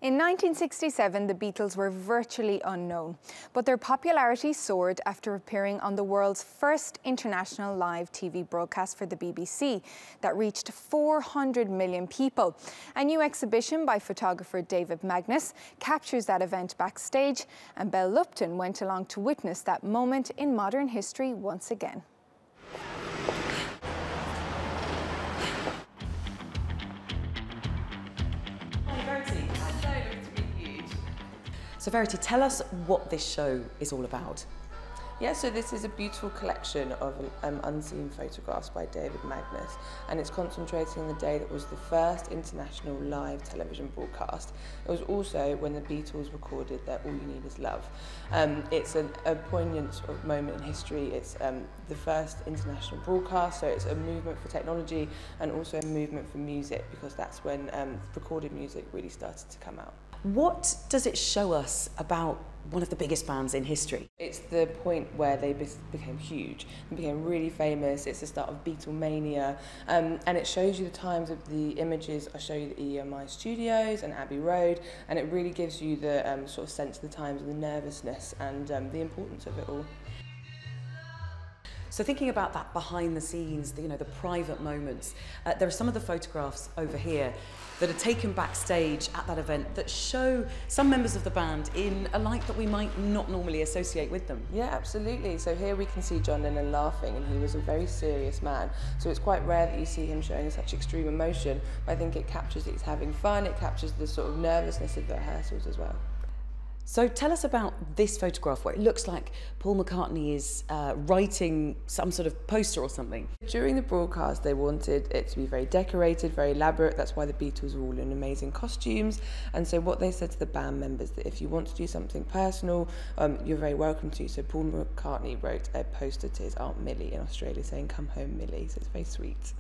In 1967, the Beatles were virtually unknown, but their popularity soared after appearing on the world's first international live TV broadcast for the BBC that reached 400 million people. A new exhibition by photographer David Magnus captures that event backstage, and Belle Lupton went along to witness that moment in modern history once again. So Verity, tell us what this show is all about. Yeah, so this is a beautiful collection of unseen photographs by David Magnus, and it's concentrating on the day that was the first international live television broadcast. It was also when the Beatles recorded their All You Need Is Love. It's a poignant sort of moment in history. It's the first international broadcast, so it's a movement for technology and also a movement for music, because that's when recorded music really started to come out. What does it show us about one of the biggest bands in history? It's the point where they became huge and became really famous. It's the start of Beatlemania, and it shows you the times of the images. I show you the EMI studios and Abbey Road, and it really gives you the sort of sense of the times and the nervousness and the importance of it all. So thinking about that behind the scenes, the private moments, there are some of the photographs over here that are taken backstage at that event that show some members of the band in a light that we might not normally associate with them. Yeah, absolutely. So here we can see John Lennon laughing, and he was a very serious man. So it's quite rare that you see him showing such extreme emotion, but I think it captures that he's having fun, it captures the sort of nervousness of the rehearsals as well. So tell us about this photograph where it looks like Paul McCartney is writing some sort of poster or something. During the broadcast, they wanted it to be very decorated, very elaborate. That's why the Beatles were all in amazing costumes. And so what they said to the band members, that if you want to do something personal, you're very welcome to. So Paul McCartney wrote a poster to his Aunt Millie in Australia saying, "Come home, Millie." So it's very sweet.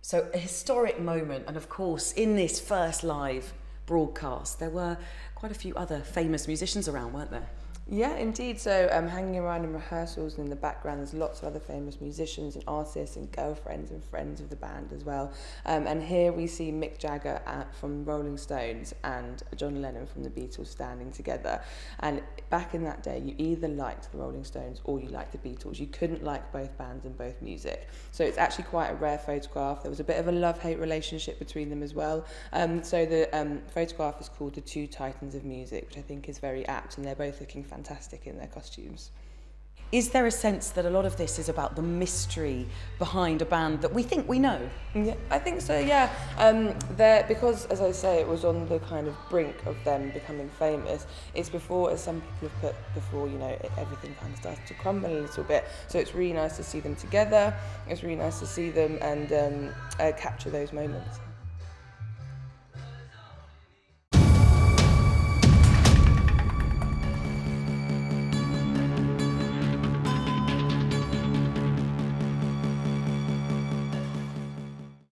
So a historic moment, and of course, in this first live broadcast, there were quite a few other famous musicians around, weren't there? Yeah, indeed. So hanging around in rehearsals and in the background, there's lots of other famous musicians and artists and girlfriends and friends of the band as well. And here we see Mick Jagger from Rolling Stones and John Lennon from the Beatles standing together. And back in that day, you either liked the Rolling Stones or you liked the Beatles. You couldn't like both bands and both music. So it's actually quite a rare photograph. There was a bit of a love-hate relationship between them as well. So the photograph is called The Two Titans of Music, which I think is very apt, and they're both looking fantastic in their costumes. Is there a sense that a lot of this is about the mystery behind a band that we think we know? Yeah, I think so, yeah. Because, as I say, it was on the kind of brink of them becoming famous. It's before, as some people have put before, everything kind of started to crumble a little bit. So it's really nice to see them together. It's really nice to see them and capture those moments.